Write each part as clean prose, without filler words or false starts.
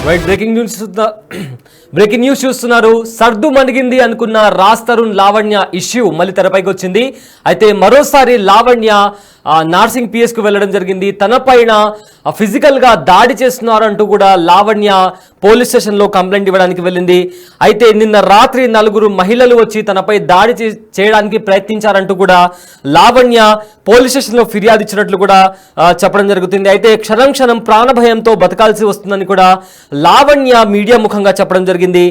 Right breaking news చూస్తున్నారు. సర్దు మణిగింది అనుకున్న Raj Tarun Lavanya issue మళ్ళీ తెరపైకి వచ్చింది. అయితే మరోసారి లావణ్య నార్సింగ్ పిఎస్ కు వెళ్ళడం జరిగింది. తనపైన ఫిజికల్ గా దాడి చేస్తున్నారంటూ కూడా లావణ్య పోలీస్ స్టేషన్ లో కంప్లైంట్ ఇవ్వడానికి వెళ్ళింది. అయితే నిన్న రాత్రి 4 మహిళలు వచ్చి తనపై దాడి చేయడానికి ప్రయత్నించారంటూ కూడా లావణ్య పోలీస్ స్టేషన్ లో ఫిర్యాదు ఇచ్చినట్లు కూడా చెప్పడం జరుగుతుంది. అయితే క్షణం క్షణం ప్రాణభయంతో బతకాల్సి వస్తుందని కూడా లావణ్య మీడియా ముఖంగా చెప్పడం జరిగింది.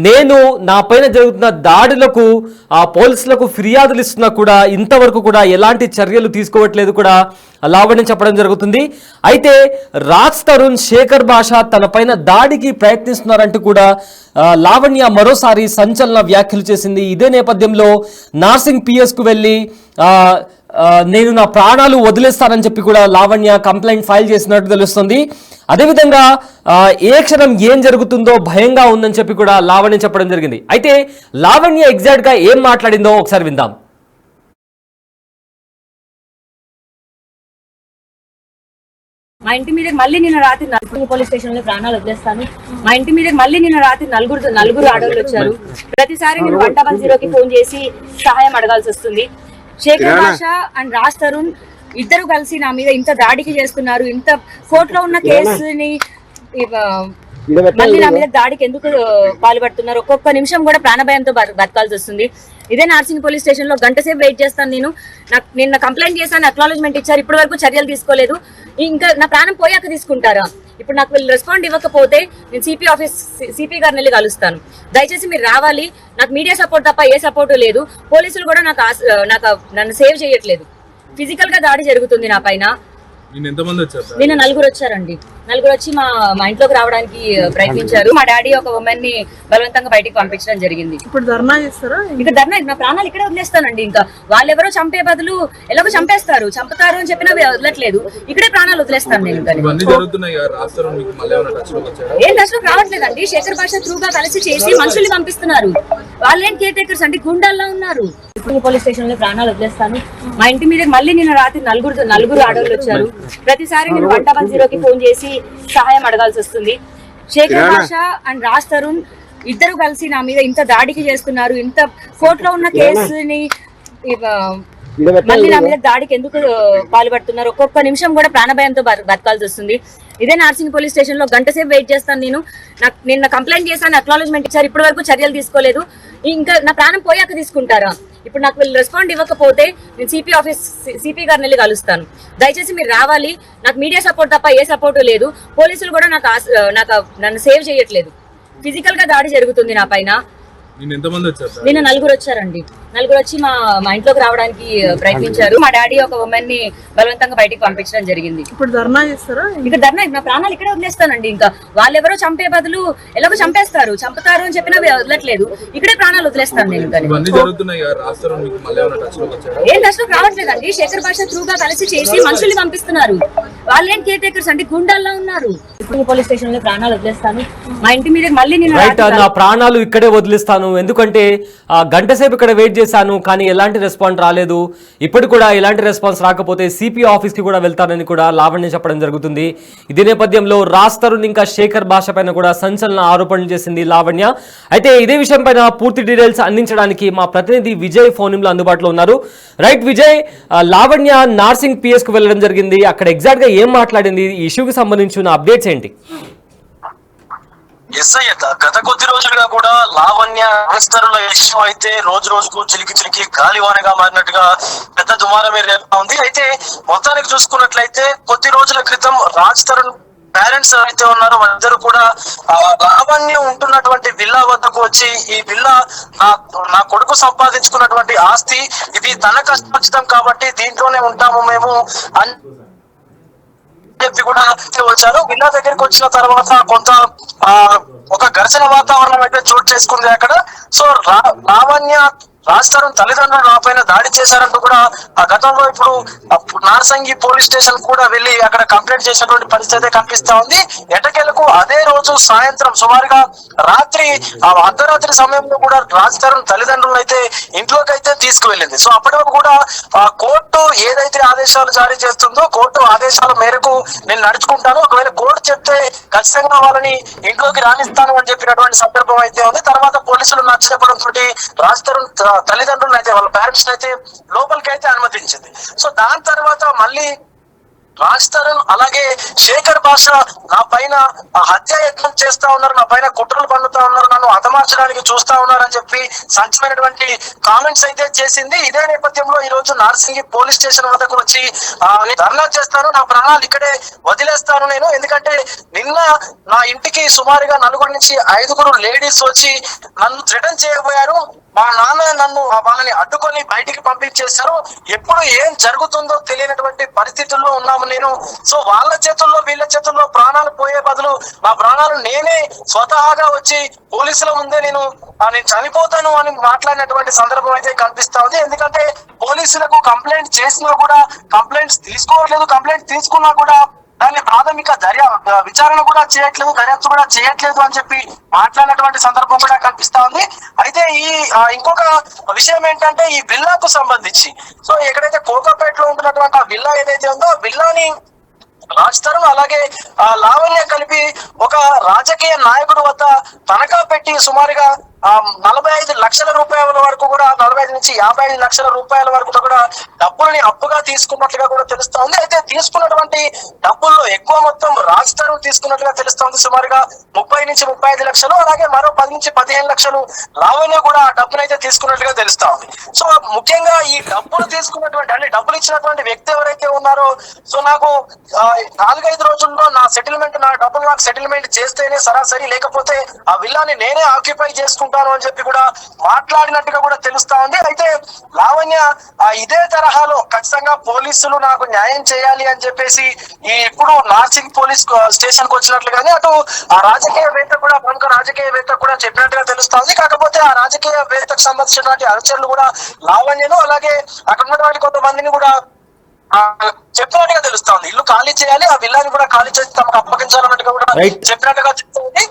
నేను నా పైన జరుగుతున్న దాడులకు పోలీసులకు ఫిర్యాదులు ఇస్తున్నా కూడా ఇంతవరకు కూడా ఎలాంటి చర్యలు తీసుకోవట్లేదు కూడా లావణ్య చెప్పడం జరుగుతుంది. అయితే రాజ్ తరుణ్, శేఖర్ భాష తన పైన దాడికి ప్రయత్నిస్తున్నారంటూ కూడా లావణ్య మరోసారి సంచలన వ్యాఖ్యలు చేసింది. ఇదే నేపథ్యంలో నార్సింగ్ పిఎస్ కు వెళ్ళి నేను నా ప్రాణాలు వదిలేస్తానని చెప్పి కూడా లావణ్య కంప్లైంట్ ఫైల్ చేసినట్టు తెలుస్తుంది. అదేవిధంగా ఏ క్షణం ఏం జరుగుతుందో భయంగా ఉందని చెప్పి కూడా లావణ్య చెప్పడం జరిగింది. అయితే లావణ్య ఎగ్జాక్ట్ గా ఏం మాట్లాడిందో ఒకసారి విందాం. మా ఇంటి మీద మళ్ళీ నిన్న రాత్రి నలుగురు పోలీస్ స్టేషన్ లో ప్రాణాలు వదిలేస్తాను. మా ఇంటి మీద మళ్ళీ నిన్న రాత్రి నలుగురు ఆడవాళ్ళు వచ్చారు. ప్రతిసారి నేను 100కి ఫోన్ చేసి సహాయం అడగాల్సి వస్తుంది. శేఖర్ భాష అండ్ రాజ్ తరుణ్ ఇద్దరు కలిసి నా మీద ఇంత దాడికి చేస్తున్నారు. ఇంత కోర్టులో ఉన్న కేసుని మళ్ళీ నా మీద దాడికి ఎందుకు పాల్పడుతున్నారు? ఒక్కొక్క నిమిషం కూడా ప్రాణభయంతో బతకాల్సి వస్తుంది. ఇదే నార్సింగ్ పోలీస్ స్టేషన్ లో గంట సేపు వెయిట్ చేస్తాను. నేను నిన్న కంప్లైంట్ చేశాను, అక్నాలెడ్జ్మెంట్ ఇచ్చారు, ఇప్పటి వరకు చర్యలు తీసుకోలేదు. ఇంకా నా ప్రాణం పోయాక తీసుకుంటారా? ఇప్పుడు నాకు వీళ్ళు రెస్పాండ్ ఇవ్వకపోతే నేను సిపి గారిని వెళ్ళి కలుస్తాను. దయచేసి మీరు రావాలి. నాకు మీడియా సపోర్ట్ తప్ప ఏ సపోర్ట్ లేదు. పోలీసులు కూడా నన్ను సేవ్ చేయట్లేదు. ఫిజికల్ గా దాడి జరుగుతుంది నా పైన. నిన్న 4 వచ్చారండి. 4 వచ్చి మా ఇంట్లోకి రావడానికి ప్రయత్నించారు. మా డాడీ ఒక ఉమెన్ ని బలవంతంగా బయటికి పంపించడం జరిగింది. ఇప్పుడు ధర్నా చేస్తారా? ఇక ధర్నా, నా ప్రాణాలు ఇక్కడే వదిలేస్తానండి. ఇంకా వాళ్ళెవరో చంపే బదులు ఎలాగో చంపుతారు అని చెప్పినా వదలట్లేదు. ఇక్కడే ప్రాణాలు వదిలేస్తాను నేను. ఏం దశలో రావట్లేదండి. శేఖర్ భాష త్రూగా కలిసి చేసి మనుషుల్ని పంపిస్తున్నారు. వాళ్ళేం కేర్ టేకర్స్ అంటే గుండాల్లో ఉన్నారు. ఇప్పుడు పోలీస్ స్టేషన్ లో ప్రాణాలు వదిలేస్తాను. మా ఇంటి మీద మళ్ళీ నిన్న రాత్రి నలుగురు ఆడవాళ్ళు వచ్చారు. ప్రతిసారి నేను 100కి ఫోన్ చేసి సహాయం అడగాల్సి వస్తుంది. శేఖర్ భాష అండ్ రాజ్ తరుణ్ ఇద్దరు కలిసి నా మీద ఇంత దాడికి చేస్తున్నారు. ఇంత కోర్టులో ఉన్న కేసుని మళ్ళీ నా మీద దాడికి ఎందుకు పాల్పడుతున్నారు? ఒక్కొక్క నిమిషం కూడా ప్రాణభయంతో బతకాల్సి వస్తుంది. ఇదే నార్సింగ్ పోలీస్ స్టేషన్ లో గంట సేపు వెయిట్ చేస్తాను. నేను నిన్న కంప్లైంట్ చేశాను, అక్నాలెడ్జ్మెంట్ ఇచ్చారు, ఇప్పటి వరకు చర్యలు తీసుకోలేదు. ఇంకా నా ప్రాణం పోయాక తీసుకుంటారా? ఇప్పుడు నాకు వీళ్ళు రెస్పాండ్ ఇవ్వకపోతే నేను సిపి గారిని వెళ్ళి కలుస్తాను. దయచేసి మీరు రావాలి. నాకు మీడియా సపోర్ట్ తప్ప ఏ సపోర్ట్ లేదు. పోలీసులు కూడా నన్ను సేవ్ చేయట్లేదు. ఫిజికల్ గా దాడి జరుగుతుంది నా పైన. నిన్న 4 వచ్చారండి. 4 వచ్చి మా ఇంట్లోకి రావడానికి ప్రయత్నించారు. మా డాడీ ఒక ఉమెన్ ని బలవంతంగా బయటికి పంపించడం జరిగింది. ఇప్పుడు ధర్నా చేస్తారా? ఇక ధర్నా, నా ప్రాణాలు ఇక్కడే వదిలేస్తానండి. ఇంకా వాళ్ళెవరో చంపే బదులు ఎలాగో చంపుతారు అని చెప్పినా వదలట్లేదు. ఇక్కడే ప్రాణాలు వదిలేస్తాను నేను. ఏం దశలో రావట్లేదండి. శేఖర్ భాష త్రూగా కలిసి చేసి మనుషుల్ని పంపిస్తున్నారు. వాళ్ళేం కేర్ టేకర్స్ అంటే గుండాల్లో ఉన్నారు. ఇప్పుడు పోలీస్ స్టేషన్ లో ప్రాణాలు వదిలేస్తాను. మా ఇంటి మీద మళ్ళీ నా ప్రాణాలు ఇక్కడే వదిలేస్తాను. ఎందుకంటే గంట సేపు ఇక్కడ వెయిట్ చేశాను, కానీ ఎలాంటి రెస్పాన్స్ రాలేదు. ఇప్పుడు కూడా ఎలాంటి రెస్పాన్స్ రాకపోతే సిపి ఆఫీస్ కి కూడా వెళ్తానని కూడా లావణ్య చెప్పడం జరుగుతుంది. ఇదే నేపథ్యంలో రాజ్ తరుణ్ ఇంకా శేఖర్ భాష పైన కూడా సంచలన ఆరోపణలు చేసింది లావణ్య. అయితే ఇదే విషయం పైన పూర్తి డీటెయిల్స్ అందించడానికి మా ప్రతినిధి విజయ్ ఫోన్ లో అందుబాటులో ఉన్నారు. రైట్ విజయ్, లావణ్య నార్సింగ్ పిఎస్ కు వెళ్ళడం జరిగింది. అక్కడ ఎగ్జాక్ట్ గా ఏం మాట్లాడింది? ఈ ఇష్యూకి సంబంధించిన అప్డేట్స్ ఏంటి? గత కొద్ది రోజులుగా కూడా లావణ్య ఆస్తరుల ఇష్యూ అయితే రోజు రోజుకు చిలికి గాలివానగా మారినట్టుగా పెద్ద దుమారం రేపుతా ఉంది. అయితే మొత్తానికి చూసుకున్నట్లయితే కొద్ది రోజుల క్రితం రాజ్ తరుణ్ పేరెంట్స్ అయితే ఉన్నారో వాళ్ళిద్దరు కూడా లావణ్య ఉంటున్నటువంటి విల్లా వద్దకు వచ్చి, ఈ విల్లా నా కొడుకు సంపాదించుకున్నటువంటి ఆస్తి, ఇది తన కష్టం కాబట్టి దీంట్లోనే ఉంటాము మేము అని చెప్పి కూడా వచ్చారు. విల్లా దగ్గరికి వచ్చిన తర్వాత కొంత ఒక ఘర్షణ వాతావరణం అయితే చోటు చేసుకుంది అక్కడ. సో లావణ్య రాజ్ తరుణ్ తల్లిదండ్రులు నా పైన దాడి చేశారంటూ కూడా ఆ గతంలో ఇప్పుడు నార్సింగి పోలీస్ స్టేషన్ కూడా వెళ్లి అక్కడ కంప్లైంట్ చేసినటువంటి పరిస్థితి కనిపిస్తా ఉంది. ఎటకేలకు అదే రోజు సాయంత్రం సుమారుగా అర్ధరాత్రి సమయంలో కూడా రాజ్ తరుణ్ తల్లిదండ్రులు అయితే ఇంట్లోకి అయితే తీసుకువెళ్ళింది. సో అప్పటి వరకు కూడా కోర్టు ఏదైతే ఆదేశం ఆదేశాలు జారీ చేస్తుందో కోర్టు ఆదేశాల మేరకు నేను నడుచుకుంటాను, ఒకవేళ కోర్టు చెప్తే ఖచ్చితంగా వాళ్ళని ఇంట్లోకి రాణిస్తాను అని చెప్పినటువంటి సందర్భం అయితే ఉంది. తర్వాత పోలీసులు నచ్చ చెప్పడం తోటి రాజ్ తరుణ్ తల్లిదండ్రులను అయితే వాళ్ళ పేరెంట్స్ అయితే లోపలికి అయితే అనుమతించింది. సో దాని తర్వాత మళ్ళీ రాజ్ తరుణ్ అలాగే శేఖర్ భాష నా పైన హత్యాయత్నం చేస్తా ఉన్నారు, నా పైన కుట్రలు పన్నుతా ఉన్నారు, నన్ను హతమార్చడానికి చూస్తా ఉన్నారు అని చెప్పి సంచలనటువంటి కామెంట్స్ అయితే చేసింది. ఇదే నేపథ్యంలో ఈ రోజు నార్సింగి పోలీస్ స్టేషన్ వద్దకు వచ్చి ధర్నా చేస్తాను, నా ప్రాణాలు ఇక్కడే వదిలేస్తాను నేను, ఎందుకంటే నిన్న నా ఇంటికి సుమారుగా 4 నుంచి 5 లేడీస్ వచ్చి నన్ను థ్రెటన్ చేయబోయారు. మా నాన్న నన్ను వాళ్ళని అడ్డుకొని బయటికి పంపించేశారు. ఎప్పుడు ఏం జరుగుతుందో తెలియనటువంటి పరిస్థితుల్లో ఉన్నాము నేను. సో వాళ్ళ చేతుల్లో వీళ్ళ చేతుల్లో ప్రాణాలు పోయే బదులు నా ప్రాణాలు నేనే స్వతహాగా వచ్చి పోలీసుల ముందే నేను చనిపోతాను అని మాట్లాడినటువంటి సందర్భం అయితే కనిపిస్తా ఉంది. ఎందుకంటే పోలీసులకు కంప్లైంట్ చేసినా కూడా కంప్లైంట్స్ తీసుకోవట్లేదు, కంప్లైంట్ తీసుకున్నా కూడా దాన్ని ప్రాథమిక విచారణ కూడా చేయట్లేదు, దర్యాప్తు కూడా చేయట్లేదు అని చెప్పి మాట్లాడినటువంటి సందర్భం కూడా కనిపిస్తా ఉంది. అయితే ఈ ఇంకొక విషయం ఏంటంటే ఈ విల్లాకు సంబంధించి, సో ఎక్కడైతే కోకాపేటలో ఉంటున్నటువంటి ఆ విల్లా ఏదైతే ఉందో ఆ విల్లాని రాజ్ తరుణ్ అలాగే లావణ్య కలిపి ఒక రాజకీయ నాయకుడు వద్ద తనఖా పెట్టి సుమారుగా 45 లక్షల రూపాయల వరకు కూడా 45 నుంచి 55 లక్షల రూపాయల వరకు కూడా డబ్బుల్ని అప్పుగా తీసుకున్నట్లుగా కూడా తెలుస్తా ఉంది. అయితే తీసుకున్నటువంటి డబ్బుల్లో ఎక్కువ మొత్తం రాజ్ తరుణ్ తీసుకున్నట్లుగా తెలుస్తోంది, సుమారుగా 30 నుంచి 35 లక్షలు, అలాగే మరో 10 నుంచి 15 లక్షలు లావణ్య కూడా ఆ డబ్బునైతే తీసుకున్నట్లుగా తెలుస్తా ఉంది. సో ముఖ్యంగా ఈ డబ్బులు తీసుకున్నటువంటి అంటే డబ్బులు ఇచ్చినటువంటి వ్యక్తి ఎవరైతే ఉన్నారో, సో నాకు 4-5 రోజుల్లో నా సెటిల్మెంట్, నా డబ్బులు నాకు సెటిల్మెంట్ చేస్తేనే సరాసరి, లేకపోతే ఆ విల్లాని నేనే ఆక్యుపై చేసుకుంటాను అని చెప్పి కూడా మాట్లాడినట్టుగా కూడా తెలుస్తా ఉంది. అయితే లావణ్య ఇదే తరహాలో ఖచ్చితంగా పోలీసులు నాకు న్యాయం చేయాలి అని చెప్పేసి ఇప్పుడు నార్సింగ్ పోలీస్ స్టేషన్ కు వచ్చినట్లుగానే అటు ఆ రాజకీయవేత్త కూడా ప్రముఖ రాజకీయవేత్త కూడా చెప్పినట్టుగా తెలుస్తా ఉంది. కాకపోతే ఆ రాజకీయవేత్తకు సంబంధించినటువంటి అనుచరులు కూడా లావణ్యను అలాగే అక్కడ ఉన్నటువంటి కొంతమందిని కూడా చెప్పినట్టుగా తెలుస్తోంది, ఇల్లు ఖాళీ చేయాలి, ఆ విల్లాని కూడా ఖాళీ చేసి తమకు అప్పగించాలన్నట్టుగా కూడా చెప్పినట్టుగా చెప్తుంది.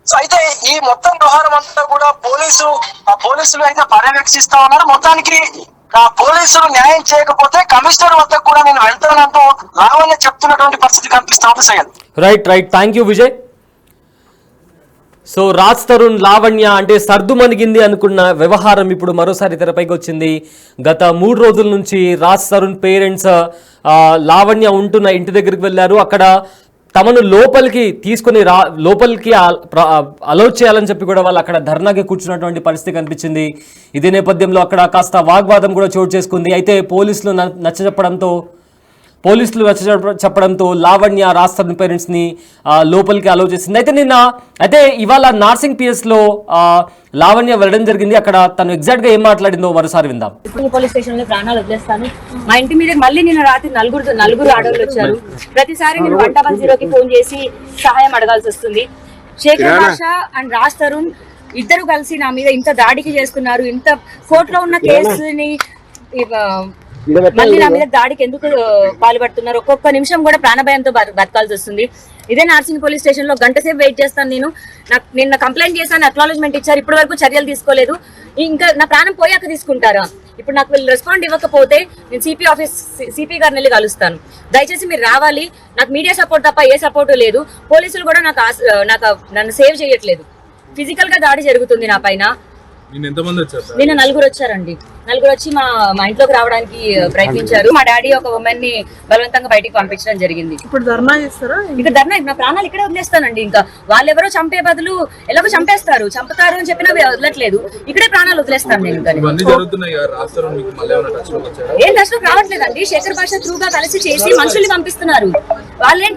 అయితే ఈ మొత్తం వ్యవహారం అంతా కూడా పోలీసులు అయితే పర్యవేక్షిస్తా ఉన్నారు. మొత్తానికి పోలీసులు న్యాయం చేయకపోతే కమిషనర్ వద్దకు కూడా నేను వెళ్తానంటూ లావణ్య చెప్తున్నటువంటి పరిస్థితి కనిపిస్తా ఉంది. Syed right thank you Vijay. So Raj Tarun Lavanya అంటే సర్దుమణిగింది అనుకున్న వ్యవహారం ఇప్పుడు మరోసారి తెరపైకి వచ్చింది. గత 3 రోజుల నుంచి రాజ్ తరుణ్ పేరెంట్స్ లావణ్య ఉంటున్న ఇంటి దగ్గరికి వెళ్ళారు. అక్కడ తమను లోపలికి తీసుకుని లోపలికి అలౌ చేయాలని చెప్పి కూడా వాళ్ళు అక్కడ ధర్నాకి కూర్చున్నటువంటి పరిస్థితి కనిపించింది. ఇదే నేపథ్యంలో అక్కడ కాస్త వాగ్వాదం కూడా చోటు చేసుకుంది. అయితే పోలీసులు చెప్పడంతో లావణ్య రాజ్ తరుణ్ పేరెంట్స్ ని లోపలికి అలౌ చేసింది. అయితే ఇవాళ నార్సింగ్ పిఎస్ లో లావణ్య వెళ్ళడం జరిగింది. అక్కడ తను ఎగ్జాక్ట్ గా ఏం మాట్లాడిందో మరోసారి విందాం. పోలీస్ స్టేషన్ లో ప్రాణాలు వదిలేస్తాను. మా ఇంటి మీద మళ్ళీ నిన్న రాత్రి నలుగురు ఆడవాళ్ళు వచ్చారు. ప్రతిసారి నేను 110కి ఫోన్ చేసి సహాయం అడగాల్సి వస్తుంది. శేఖర్ భాష అండ్ రాజ్ తరుణ్ ఇద్దరు కలిసి నా మీద ఇంత దాడికి చేస్తున్నారు. ఇంత కోర్టులో ఉన్న కేసుని మళ్ళీ నా మీద దాడికి ఎందుకు పాల్పడుతున్నారు? ఒక్కొక్క నిమిషం కూడా ప్రాణభయంతో బతకాల్సి వస్తుంది. ఇదే నార్సింగ్ పోలీస్ స్టేషన్ లో గంట సేపు వెయిట్ చేస్తాను నేను. నిన్న కంప్లైంట్ చేశాను, అక్నాలెడ్జ్మెంట్ ఇచ్చారు, ఇప్పటి వరకు చర్యలు తీసుకోలేదు. ఇంకా నా ప్రాణం పోయాక తీసుకుంటారా? ఇప్పుడు నాకు వీళ్ళు రెస్పాండ్ ఇవ్వకపోతే నేను సిపి గారిని వెళ్ళి కలుస్తాను. దయచేసి మీరు రావాలి. నాకు మీడియా సపోర్ట్ తప్ప ఏ సపోర్టు లేదు. పోలీసులు కూడా నన్ను సేవ్ చేయట్లేదు. ఫిజికల్ గా దాడి జరుగుతుంది నా పైన. నిన్న 4 వచ్చారండి. 4 వచ్చి మా ఇంట్లోకి రావడానికి ప్రయత్నించారు. మా డాడీ ఒక ఉమెన్ ని బలవంతంగా బయటికి పంపించడం జరిగింది. ఇప్పుడు ధర్నా చేస్తారా? ఇక్కడ ధర్నా, నా ప్రాణాలు ఇక్కడే వదిలేస్తానండి. ఇంకా వాళ్ళెవరో చంపే బదులు ఎలాగో చంపుతారు అని చెప్పినా వదలట్లేదు. ఇక్కడే ప్రాణాలు వదిలేస్తాను నేను. ఏం టచ్ రావట్లేదండి. శేఖర్ భాష త్రూగా కలిసి చేసి మనుషుల్ని పంపిస్తున్నారు. వాళ్ళేం